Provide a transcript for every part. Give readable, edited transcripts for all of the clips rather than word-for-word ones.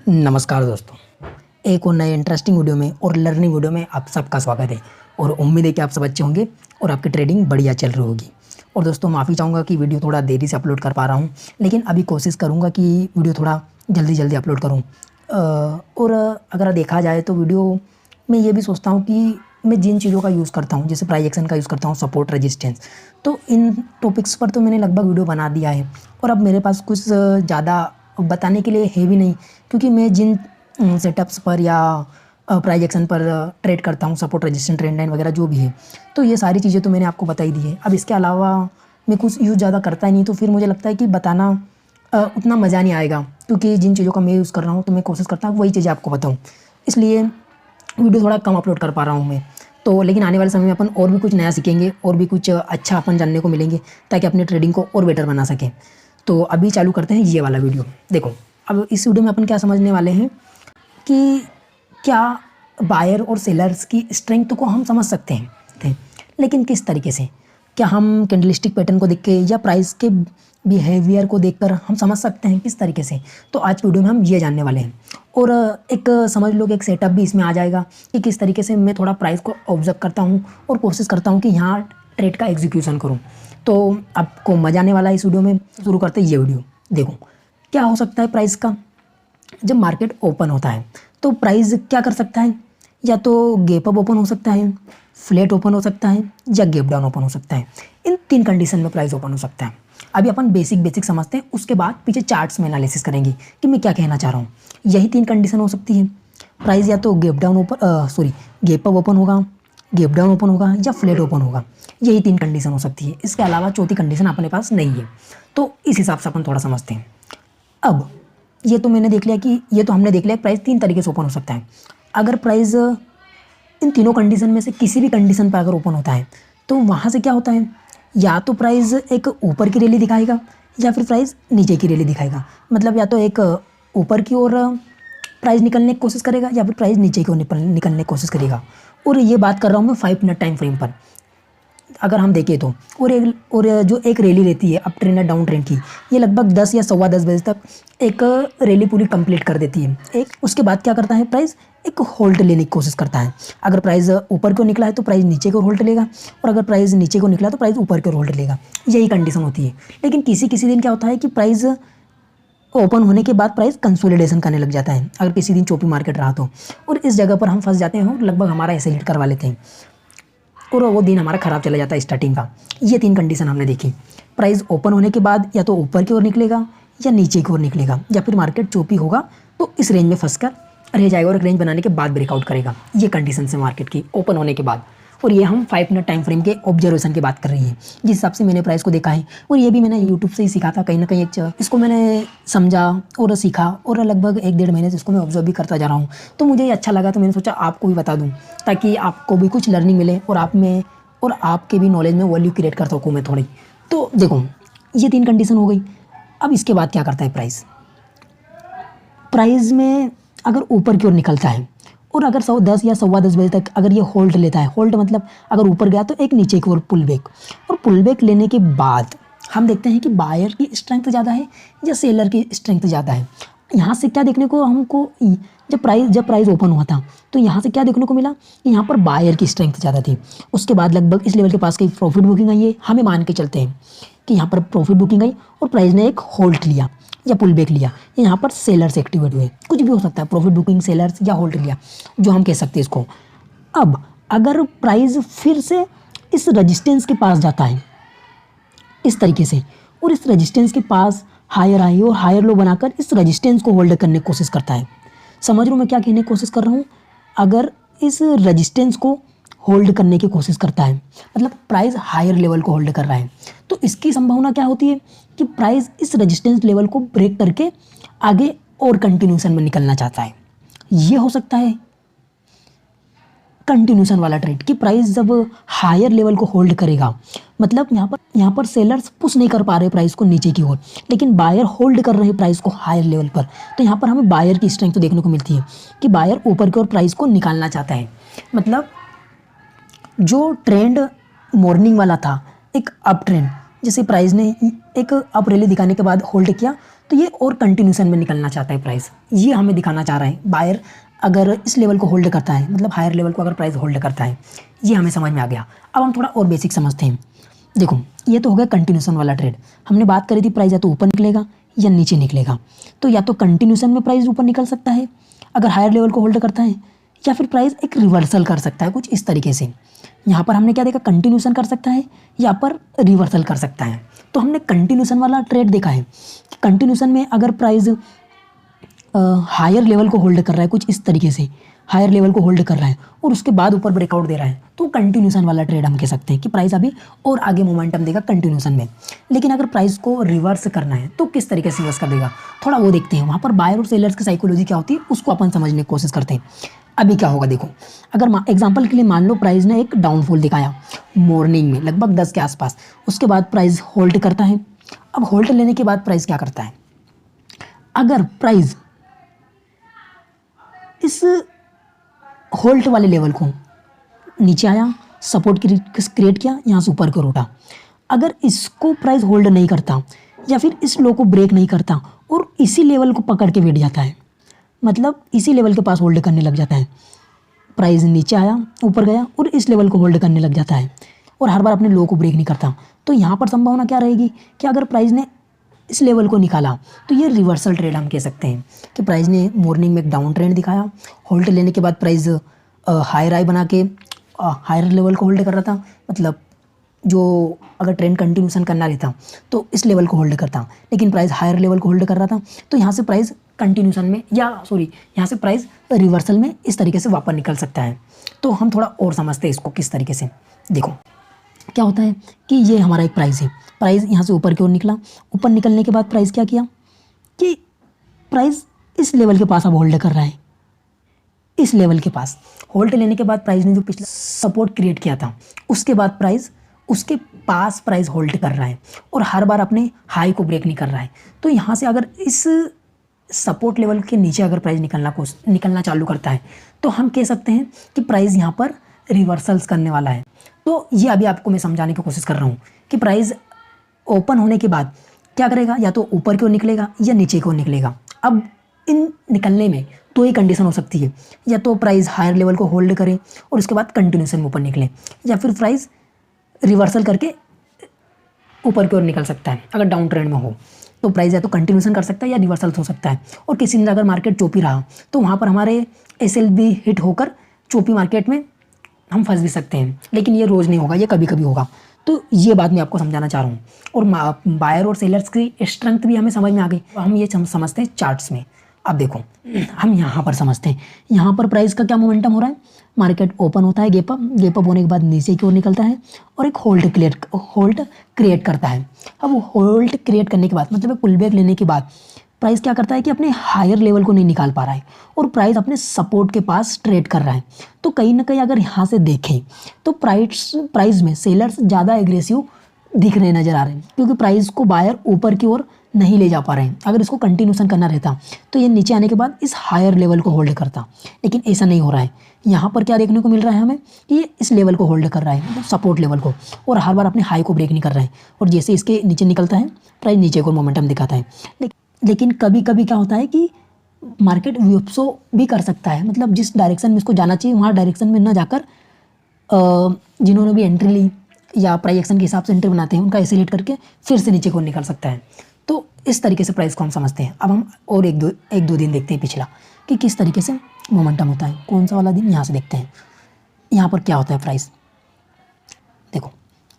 नमस्कार दोस्तों, एक और नए इंटरेस्टिंग वीडियो में और लर्निंग वीडियो में आप सबका स्वागत है। और उम्मीद है कि आप सब अच्छे होंगे और आपकी ट्रेडिंग बढ़िया चल रही होगी। और दोस्तों माफ़ी चाहूँगा कि वीडियो थोड़ा देरी से अपलोड कर पा रहा हूँ, लेकिन अभी कोशिश करूँगा कि वीडियो थोड़ा जल्दी अपलोड करूँ। और अगर देखा जाए तो वीडियो में ये भी सोचता हूँ कि मैं जिन चीज़ों का यूज़ करता हूँ, जैसे प्राइस एक्शन का यूज़ करता हूँ, सपोर्ट रेजिस्टेंस, तो इन टॉपिक्स पर तो मैंने लगभग वीडियो बना दिया है। और अब मेरे पास कुछ ज़्यादा बताने के लिए है भी नहीं, क्योंकि मैं जिन सेटअप्स पर या प्राइस एक्शन पर ट्रेड करता हूँ, सपोर्ट रेजिस्टेंस ट्रेंड लाइन वगैरह जो भी है, तो ये सारी चीज़ें तो मैंने आपको बता ही दी है। अब इसके अलावा मैं कुछ यूज़ ज़्यादा करता ही नहीं, तो फिर मुझे लगता है कि बताना उतना मज़ा नहीं आएगा, क्योंकि जिन चीज़ों का मैं यूज़ कर रहा हूँ तो मैं कोशिश करता हूँ वही चीज़ें आपको बताऊँ। इसलिए वीडियो थोड़ा कम अपलोड कर पा रहा हूँ मैं तो, लेकिन आने वाले समय में अपन और भी कुछ नया सीखेंगे और भी कुछ अच्छा अपन जानने को मिलेंगे, ताकि अपनी ट्रेडिंग को और बेटर बना सकें। तो अभी चालू करते हैं ये वाला वीडियो। देखो, अब इस वीडियो में अपन क्या समझने वाले हैं कि क्या बायर और सेलर्स की स्ट्रेंथ को हम समझ सकते हैं थे, लेकिन किस तरीके से? क्या हम कैंडलस्टिक पैटर्न को देख के या प्राइस के बिहेवियर को देखकर हम समझ सकते हैं किस तरीके से? तो आज वीडियो में हम ये जानने वाले हैं। और एक समझ लो कि एक सेटअप भी इसमें आ जाएगा कि किस तरीके से मैं थोड़ा प्राइस को ऑब्जर्व करता हूँ और कोशिश करता हूँ कि यहाँ ट्रेड का एग्जीक्यूशन करूँ। तो आपको मजा आने वाला है इस वीडियो में। शुरू करते हैं ये वीडियो। देखो, क्या हो सकता है प्राइस का जब मार्केट ओपन होता है, तो प्राइस क्या कर सकता है? या तो गैप अप ओपन हो सकता है, फ्लैट ओपन हो सकता है, या गैप डाउन ओपन हो सकता है। इन तीन कंडीशन में प्राइस ओपन हो सकता है। अभी अपन बेसिक समझते हैं, उसके बाद पीछे चार्ट्स में एनालिसिस करेंगे कि मैं क्या कहना चाह रहा हूँ। यही तीन कंडीशन हो सकती है। प्राइस या तो गैप अप ओपन होगा, गैप डाउन ओपन होगा, या फ्लैट ओपन होगा। यही तीन कंडीशन हो सकती है। इसके अलावा चौथी कंडीशन अपने पास नहीं है। तो इस हिसाब से अपन थोड़ा समझते हैं। अब ये तो हमने देख लिया प्राइस तीन तरीके से ओपन हो सकता है। अगर प्राइस इन तीनों कंडीशन में से किसी भी कंडीशन पर अगर ओपन होता है, तो वहाँ से क्या होता है? या तो प्राइस एक ऊपर की रैली दिखाएगा, या फिर प्राइस नीचे की रैली दिखाएगा। मतलब या तो एक ऊपर की ओर प्राइस निकलने की कोशिश करेगा, या फिर प्राइस नीचे की ओर निकलने की कोशिश करेगा। और ये बात कर रहा हूँ मैं 5 मिनट टाइम फ्रेम पर अगर हम देखें तो। और जो एक रैली रहती है अप ट्रेंड या डाउन ट्रेंड की, ये लगभग 10 या सवा 10 बजे तक एक रैली पूरी कंप्लीट कर देती है। उसके बाद क्या करता है प्राइस? एक होल्ड लेने की कोशिश करता है। अगर प्राइस ऊपर की ओर निकला है तो प्राइस नीचे को होल्ड लेगा, और अगर प्राइस नीचे को निकला तो प्राइस ऊपर की ओर होल्ड लेगा। यही कंडीशन होती है। लेकिन किसी दिन क्या होता है कि प्राइस ओपन होने के बाद प्राइस कंसोलिडेशन करने लग जाता है, अगर किसी दिन चोपी मार्केट रहा तो। और इस जगह पर हम फंस जाते हैं और लगभग हमारा ऐसे हिट करवा लेते हैं, और वो दिन हमारा ख़राब चला जाता है स्टार्टिंग का। ये तीन कंडीशन हमने देखी। प्राइस ओपन होने के बाद या तो ऊपर की ओर निकलेगा, या नीचे की ओर निकलेगा, या फिर मार्केट चोपी होगा तो इस रेंज में फंसकर रह जाएगा और एक रेंज बनाने के बाद ब्रेकआउट करेगा। ये कंडीशन है मार्केट की ओपन होने के बाद। और ये हम 5 मिनट टाइम फ्रेम के ऑब्जर्वेशन की बात कर रही है, जिस हिसाब से मैंने प्राइस को देखा है। और ये भी मैंने यूट्यूब से ही सीखा था कहीं ना कहीं। इसको मैंने समझा और सीखा, और लगभग 1-1.5 महीने से इसको मैं ऑब्जर्व भी करता जा रहा हूँ। तो मुझे ये अच्छा लगा, तो मैंने सोचा आपको भी बता दूँ, ताकि आपको भी कुछ लर्निंग मिले और आपके भी नॉलेज में वैल्यू क्रिएट कर सकूँ मैं थोड़ी। तो देखो, ये तीन कंडीशन हो गई। अब इसके बाद क्या करता है प्राइस में अगर ऊपर की ओर निकलता है, और अगर 10 या सवा 10 बजे तक अगर ये होल्ड लेता है, होल्ड मतलब अगर ऊपर गया तो एक नीचे की ओर पुल बैक, और पुल बैक लेने के बाद हम देखते हैं कि बायर की स्ट्रेंथ ज़्यादा है या सेलर की स्ट्रेंथ ज़्यादा है। यहाँ से क्या देखने को हमको, जब प्राइस ओपन हुआ था तो यहाँ से क्या देखने को मिला कि यहाँ पर बायर की स्ट्रेंथ ज़्यादा थी। उसके बाद लगभग इस लेवल के पास कहीं प्रॉफिट बुकिंग आई है, हमें मान के चलते हैं कि यहाँ पर प्रॉफिट बुकिंग आई और प्राइस ने एक होल्ड लिया या पुल बैक लिया। यहाँ पर सेलर्स एक्टिवेट हुए, कुछ भी हो सकता है, प्रॉफिट बुकिंग, सेलर्स या होल्ड लिया, जो हम कह सकते हैं इसको। अब अगर प्राइस फिर से इस रेजिस्टेंस के पास जाता है इस तरीके से, और इस रेजिस्टेंस के पास हायर हाई और हायर लो बनाकर इस रेजिस्टेंस को होल्ड करने की कोशिश करता है। समझ रहे हो मैं क्या कहने की कोशिश कर रहा हूँ? अगर इस रेजिस्टेंस को होल्ड करने की कोशिश करता है, मतलब प्राइस हायर लेवल को होल्ड कर रहा है, तो इसकी संभावना क्या होती है कि प्राइस इस रेजिस्टेंस लेवल को ब्रेक करके आगे और कंटिन्यूशन में निकलना चाहता है। ये हो सकता है कंटिन्यूशन वाला ट्रेड, कि प्राइस जब हायर लेवल को होल्ड करेगा, मतलब यहाँ पर सेलर्स पुश नहीं कर पा रहे प्राइस को नीचे की ओर, लेकिन बायर होल्ड कर रहे हैं प्राइस को हायर लेवल पर। तो यहाँ पर हमें बायर की स्ट्रेंथ देखने को मिलती है कि बायर ऊपर की ओर प्राइस को निकालना चाहता है। मतलब जो ट्रेंड मॉर्निंग वाला था, एक अप ट्रेंड, जैसे प्राइस ने एक अप रैली दिखाने के बाद होल्ड किया, तो ये और कंटिन्यूशन में निकलना चाहता है प्राइस, ये हमें दिखाना चाह रहा है। बायर अगर इस लेवल को होल्ड करता है, मतलब हायर लेवल को अगर प्राइस होल्ड करता है, ये हमें समझ में आ गया। अब हम थोड़ा और बेसिक समझते हैं। देखो ये तो हो गया कंटिन्यूशन वाला ट्रेड। हमने बात करी थी प्राइस या तो ऊपर निकलेगा या नीचे निकलेगा। तो या तो कंटिन्यूशन में प्राइस ऊपर निकल सकता है अगर हायर लेवल को होल्ड करता है, या फिर प्राइस एक रिवर्सल कर सकता है कुछ इस तरीके से। यहाँ पर हमने क्या देखा, कंटिन्यूशन कर सकता है, यहाँ पर रिवर्सल कर सकता है। तो हमने कंटिन्यूशन वाला ट्रेड देखा है कि कंटिन्यूशन में अगर प्राइस हायर लेवल को होल्ड कर रहा है कुछ इस तरीके से, हायर लेवल को होल्ड कर रहा है और उसके बाद ऊपर ब्रेकआउट दे रहा है, तो कंटिन्यूशन वाला ट्रेड हम कह सकते हैं कि प्राइस अभी और आगे मोमेंटम देगा कंटिन्यूशन में। लेकिन अगर प्राइस को रिवर्स करना है तो किस तरीके से रिवर्स कर देगा, थोड़ा वो देखते हैं। वहाँ पर बायर और सेलर्स की साइकोलॉजी क्या होती है उसको अपन समझने की कोशिश करते हैं। अभी क्या होगा देखो, अगर एग्जाम्पल के लिए मान लो प्राइस ने एक डाउनफॉल दिखाया मॉर्निंग में लगभग 10 के आसपास, उसके बाद प्राइस होल्ड करता है। अब होल्ड लेने के बाद प्राइस क्या करता है, अगर प्राइस इस होल्ड वाले लेवल को नीचे आया, सपोर्ट क्रिएट किया, यहाँ से ऊपर को उठा, अगर इसको प्राइस होल्ड नहीं करता या फिर इस लो को ब्रेक नहीं करता और इसी लेवल को पकड़ के बैठ जाता है, मतलब इसी लेवल के पास होल्ड करने लग जाता है, प्राइस नीचे आया ऊपर गया और इस लेवल को होल्ड करने लग जाता है और हर बार अपने लो को ब्रेक नहीं करता, तो यहाँ पर संभावना क्या रहेगी कि अगर प्राइस ने इस लेवल को निकाला तो ये रिवर्सल ट्रेड हम कह सकते हैं कि प्राइस ने मॉर्निंग में एक डाउन ट्रेंड दिखाया, होल्ड लेने के बाद प्राइस हायर हाई बना के हायर लेवल को होल्ड कर रहा था, मतलब जो अगर ट्रेंड कंटिन्यूशन करना रहता तो इस लेवल को होल्ड करता, लेकिन प्राइस हायर लेवल को होल्ड कर रहा था, तो यहाँ से प्राइस कंटिन्यूशन में यहाँ से प्राइस रिवर्सल में इस तरीके से वापस निकल सकता है। तो हम थोड़ा और समझते हैं इसको किस तरीके से। देखो क्या होता है कि ये हमारा एक प्राइस है, प्राइस यहाँ से ऊपर की ओर निकला, ऊपर निकलने के बाद प्राइस क्या किया कि प्राइस इस लेवल के पास अब होल्ड कर रहा है, इस लेवल के पास होल्ड लेने के बाद प्राइस ने जो पिछला सपोर्ट क्रिएट किया था उसके बाद प्राइस उसके पास प्राइस होल्ड कर रहा है और हर बार अपने हाई को ब्रेक नहीं कर रहा है। तो यहाँ से अगर इस सपोर्ट लेवल के नीचे अगर प्राइस निकलना चालू करता है तो हम कह सकते हैं कि प्राइस यहाँ पर रिवर्सल्स करने वाला है। तो ये अभी आपको मैं समझाने की कोशिश कर रहा हूँ कि प्राइस ओपन होने के बाद क्या करेगा, या तो ऊपर की ओर निकलेगा या नीचे की ओर निकलेगा। अब इन निकलने में तो ही कंडीशन हो सकती है, या तो प्राइस हायर लेवल को होल्ड करे और उसके बाद कंटिन्यूशन में ऊपर निकले, या फिर प्राइस रिवर्सल करके ऊपर की ओर निकल सकता है। अगर डाउन ट्रेंड में हो तो प्राइस या तो कंटिन्यूशन कर सकता है या रिवर्सल हो सकता है। और किसी दिन अगर मार्केट चोपी रहा तो वहाँ पर हमारे एसएल भी हिट होकर चोपी मार्केट में हम फंस भी सकते हैं, लेकिन ये रोज़ नहीं होगा, ये कभी कभी होगा। तो ये बात मैं आपको समझाना चाह रहा हूँ। और बायर और सेलर्स की स्ट्रेंथ भी हमें समझ में आ गई। हम ये समझते हैं चार्ट्स में। अब देखो हम यहाँ पर समझते हैं, यहाँ पर प्राइस का क्या मोमेंटम हो रहा है, मार्केट ओपन होता है, गैप अप होने के बाद नीचे की ओर निकलता है और एक होल्ड क्रिएट करता है। अब वो होल्ड क्रिएट करने के बाद मतलब पुल बैक लेने के बाद प्राइस क्या करता है कि अपने हायर लेवल को नहीं निकाल पा रहा है और प्राइस अपने सपोर्ट के पास ट्रेड कर रहा है। तो कहीं ना कहीं अगर यहाँ से देखें तो प्राइस में सेलर्स ज़्यादा एग्रेसिव दिख रहे नज़र आ रहे हैं, क्योंकि प्राइस को बायर ऊपर की ओर नहीं ले जा पा रहे हैं। अगर इसको कंटिन्यूशन करना रहता तो ये नीचे आने के बाद इस हायर लेवल को होल्ड करता, लेकिन ऐसा नहीं हो रहा है। यहाँ पर क्या देखने को मिल रहा है हमें कि ये इस लेवल को होल्ड कर रहा है, मतलब सपोर्ट लेवल को, और हर बार अपने हाई को ब्रेक नहीं कर रहा है। और जैसे इसके नीचे निकलता है प्राइस नीचे को मोमेंटम दिखाता है। लेकिन कभी कभी क्या होता है कि मार्केट विप्सो भी कर सकता है, मतलब जिस डायरेक्शन में इसको जाना चाहिए वहाँ डायरेक्शन में न जाकर जिन्होंने भी एंट्री ली या प्राइस एक्शन के हिसाब से एंट्री बनाते हैं उनका एसिलेट करके फिर से नीचे को निकल सकता है। तो इस तरीके से प्राइस को हम समझते हैं। अब हम और एक दो दिन देखते हैं पिछला कि किस तरीके से मोमेंटम होता है। कौन सा वाला दिन, यहाँ से देखते हैं। यहाँ पर क्या होता है प्राइस, देखो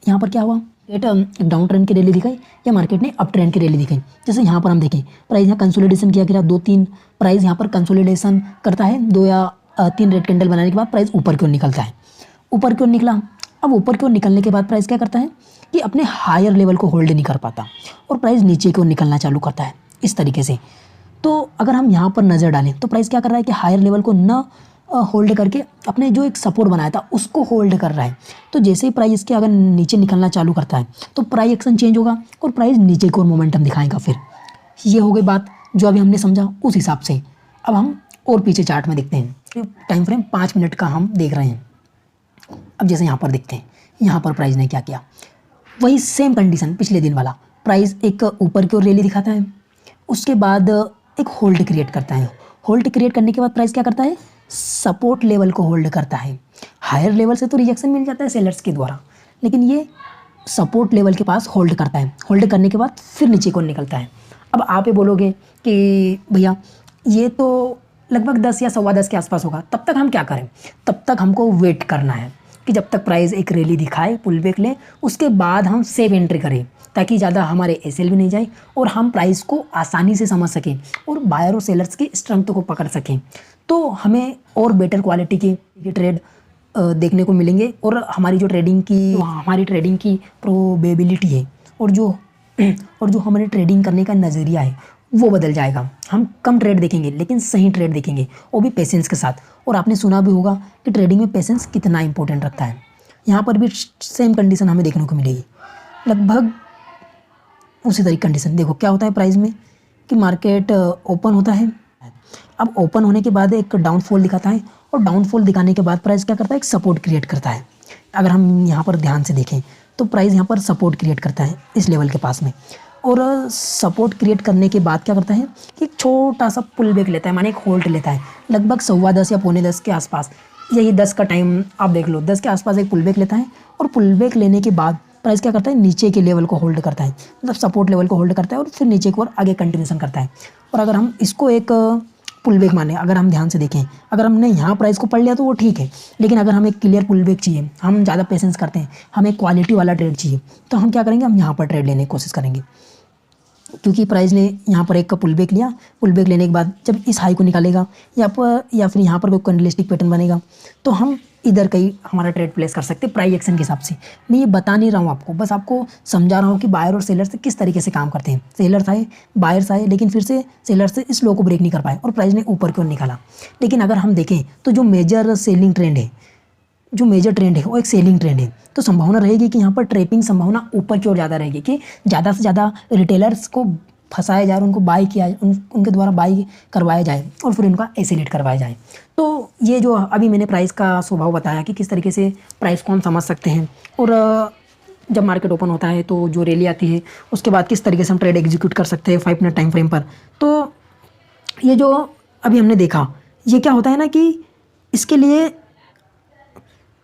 यहाँ पर क्या हुआ, एक डाउन ट्रेंड की रैली दिखाई या मार्केट ने अप ट्रेंड की रैली दिखाई। जैसे यहाँ पर हम देखें प्राइस यहाँ कंसोलिडेशन किया गया, 2-3 प्राइस यहाँ पर कंसोलिडेशन करता है, 2 या 3 रेड कैंडल बनाने के बाद प्राइस ऊपर की ओर निकलता है, ऊपर की ओर निकला। अब ऊपर की ओर निकलने के बाद प्राइस क्या करता है कि अपने हायर लेवल को होल्ड नहीं कर पाता और प्राइस नीचे की ओर निकलना चालू करता है इस तरीके से। तो अगर हम यहाँ पर नज़र डालें तो प्राइस क्या कर रहा है कि हायर लेवल को न होल्ड करके अपने जो एक सपोर्ट बनाया था उसको होल्ड कर रहा है। तो जैसे ही प्राइस इसके अगर नीचे निकलना चालू करता है तो प्राइस एक्शन चेंज होगा और प्राइस नीचे की ओर मोमेंटम दिखाएगा। फिर ये हो गई बात जो अभी हमने समझा उस हिसाब से। अब हम और पीछे चार्ट में देखते हैं, टाइम फ्रेम 5 मिनट का हम देख रहे हैं। अब जैसे यहाँ पर देखते हैं, यहाँ पर प्राइस ने क्या किया, वही सेम कंडीशन पिछले दिन वाला, प्राइस एक ऊपर की ओर रैली दिखाता है उसके बाद एक होल्ड क्रिएट करता है। होल्ड क्रिएट करने के बाद प्राइस क्या करता है, सपोर्ट लेवल को होल्ड करता है। हायर लेवल से तो रिजेक्शन मिल जाता है सेलर्स के द्वारा, लेकिन ये सपोर्ट लेवल के पास होल्ड करता है। होल्ड करने के बाद फिर नीचे को निकलता है। अब आप ये बोलोगे कि भैया ये तो लगभग 10 या 10:15 के आसपास होगा, तब तक हम क्या करें? तब तक हमको वेट करना है कि जब तक प्राइस एक रैली दिखाए, पुल बैक ले, उसके बाद हम सेव एंट्री करें, ताकि ज़्यादा हमारे एसएल भी नहीं जाए और हम प्राइस को आसानी से समझ सकें और बायर और सेलर्स की स्ट्रेंथ को पकड़ सकें। तो हमें और बेटर क्वालिटी की ट्रेड देखने को मिलेंगे और हमारी ट्रेडिंग की प्रोबेबिलिटी है और जो हमारे ट्रेडिंग करने का नज़रिया है वो बदल जाएगा। हम कम ट्रेड देखेंगे लेकिन सही ट्रेड देखेंगे, वो भी पेशेंस के साथ। और आपने सुना भी होगा कि ट्रेडिंग में पेशेंस कितना इंपॉर्टेंट रखता है। यहाँ पर भी सेम कंडीशन हमें देखने को मिलेगी, लगभग उसी तरह कंडीशन। देखो क्या होता है प्राइस में कि मार्केट ओपन होता है। अब ओपन होने के बाद एक डाउनफॉल दिखाता है और डाउनफॉल दिखाने के बाद प्राइस क्या करता है, एक सपोर्ट क्रिएट करता है। अगर हम यहाँ पर ध्यान से देखें तो प्राइस यहाँ पर सपोर्ट क्रिएट करता है इस लेवल के पास में, और सपोर्ट क्रिएट करने के बाद क्या करता है कि एक छोटा सा पुल बैक लेता है, माने एक होल्ड लेता है, लगभग 10:15 या 10:45 के आसपास। यही 10 का टाइम आप देख लो, 10 के आसपास एक पुल बैक लेता है और पुल बैक लेने के बाद प्राइस क्या करता है, नीचे के लेवल को होल्ड करता है, मतलब सपोर्ट लेवल को होल्ड करता है और फिर नीचे की ओर आगे कंटिन्यूशन करता है। और अगर हम इसको एक पुल बैक माने, अगर हम ध्यान से देखें, अगर हमने यहाँ प्राइस को पढ़ लिया तो वो ठीक है, लेकिन अगर हमें क्लियर पुल बैक चाहिए, हम ज़्यादा पेशेंस करते हैं, हमें क्वालिटी वाला ट्रेड चाहिए, तो हम क्या करेंगे, हम यहाँ पर ट्रेड लेने की कोशिश करेंगे। क्योंकि प्राइस ने यहाँ पर एक का पुल बैक लिया, पुल बैक लेने के बाद जब इस हाई को निकालेगा या फिर यहाँ पर कोई कैंडलस्टिक पैटर्न बनेगा, तो हम इधर कहीं हमारा ट्रेड प्लेस कर सकते हैं प्राइस एक्शन के हिसाब से। मैं ये बता नहीं रहा हूँ आपको, बस आपको समझा रहा हूँ कि बायर और सेलर से किस तरीके से काम करते हैं। सेलर्स आए, बायर्स आए, लेकिन फिर से सेलर्स से इस लो को ब्रेक नहीं कर पाए और प्राइस ने ऊपर की ओर निकाला। लेकिन अगर हम देखें तो जो मेजर ट्रेंड है वो एक सेलिंग ट्रेंड है, तो संभावना रहेगी कि यहाँ पर ट्रेपिंग संभावना ऊपर की ओर ज़्यादा रहेगी कि ज़्यादा से ज़्यादा रिटेलर्स को फंसाया जाए, उनको बाई किया, उनके द्वारा बाई करवाया जाए और फिर उनका एसिलेट करवाया जाए। तो ये जो अभी मैंने प्राइस का स्वभाव बताया कि किस तरीके से प्राइस को हम समझ सकते हैं, और जब मार्केट ओपन होता है तो जो रैली आती है उसके बाद किस तरीके से हम ट्रेड एग्जीक्यूट कर सकते हैं 5 मिनट टाइम फ्रेम पर। तो ये जो अभी हमने देखा, ये क्या होता है ना कि इसके लिए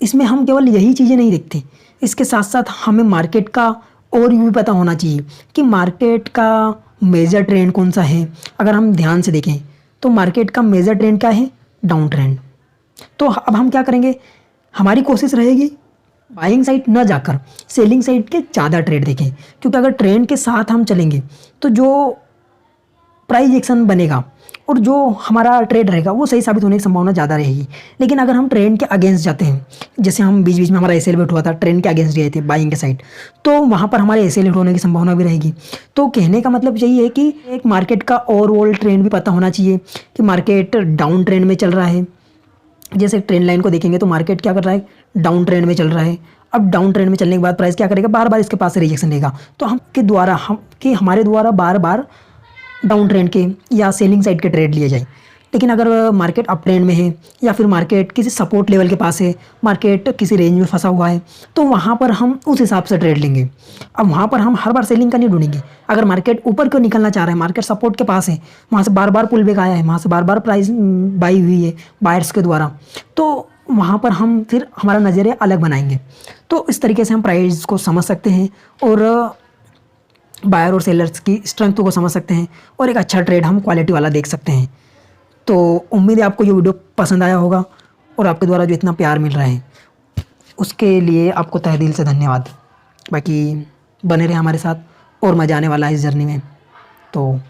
इसमें हम केवल यही चीज़ें नहीं देखते, इसके साथ साथ हमें मार्केट का और भी पता होना चाहिए कि मार्केट का मेजर ट्रेंड कौन सा है। अगर हम ध्यान से देखें तो मार्केट का मेजर ट्रेंड क्या है, डाउन ट्रेंड। तो अब हम क्या करेंगे, हमारी कोशिश रहेगी बाइंग साइड न जाकर सेलिंग साइड के ज़्यादा ट्रेड देखें, क्योंकि अगर ट्रेंड के साथ हम चलेंगे तो जो प्राइस एक्शन बनेगा और जो हमारा ट्रेड रहेगा वो सही साबित होने की संभावना ज़्यादा रहेगी। लेकिन अगर हम ट्रेंड के अगेंस्ट जाते हैं, जैसे हम बीच बीच में हमारा एसएल वेट हुआ था, ट्रेंड के अगेंस्ट गए थे बाइंग के साइड, तो वहाँ पर हमारे एसएल वेट होने की संभावना भी रहेगी। तो कहने का मतलब यही है कि एक मार्केट का ओवरऑल ट्रेंड भी पता होना चाहिए कि मार्केट डाउन ट्रेंड में चल रहा है। जैसे ट्रेंड लाइन को देखेंगे तो मार्केट क्या कर रहा है, डाउन ट्रेंड में चल रहा है। अब डाउन ट्रेंड में चलने के बाद प्राइस क्या करेगा, बार बार इसके पास से रिजेक्शन लेगा, तो हमारे द्वारा बार बार डाउन ट्रेंड के या सेलिंग साइड के ट्रेड लिए जाए। लेकिन अगर मार्केट अप ट्रेंड में है या फिर मार्केट किसी सपोर्ट लेवल के पास है, मार्केट किसी रेंज में फंसा हुआ है, तो वहाँ पर हम उस हिसाब से ट्रेड लेंगे। अब वहाँ पर हम हर बार सेलिंग का नहीं ढूंढेंगे। अगर मार्केट ऊपर क्यों निकलना चाह रहा है, मार्केट सपोर्ट के पास है, वहाँ से बार बार पुल बैक आया है, वहाँ से बार बार प्राइस बाई हुई है बायर्स के द्वारा, तो वहाँ पर हम फिर हमारा नज़रिया अलग बनाएंगे। तो इस तरीके से हम प्राइस को समझ सकते हैं और बायर और सेलर्स की स्ट्रेंथ को समझ सकते हैं और एक अच्छा ट्रेड हम क्वालिटी वाला देख सकते हैं। तो उम्मीद है आपको ये वीडियो पसंद आया होगा और आपके द्वारा जो इतना प्यार मिल रहा है उसके लिए आपको तहे दिल से धन्यवाद। बाकी बने रहे हमारे साथ और मज़ा आने वाला है इस जर्नी में। तो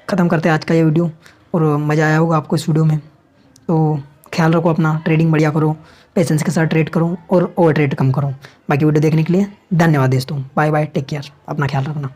ख़त्म करते हैं आज का ये वीडियो, और मज़ा आया होगा आपको इस वीडियो में। तो ख्याल रखो अपना, ट्रेडिंग बढ़िया करो, पेशेंस के साथ ट्रेड करो और ओवर ट्रेड कम करो। बाकी वीडियो देखने के लिए धन्यवाद दोस्तों। बाय बाय, टेक केयर, अपना ख्याल रखना।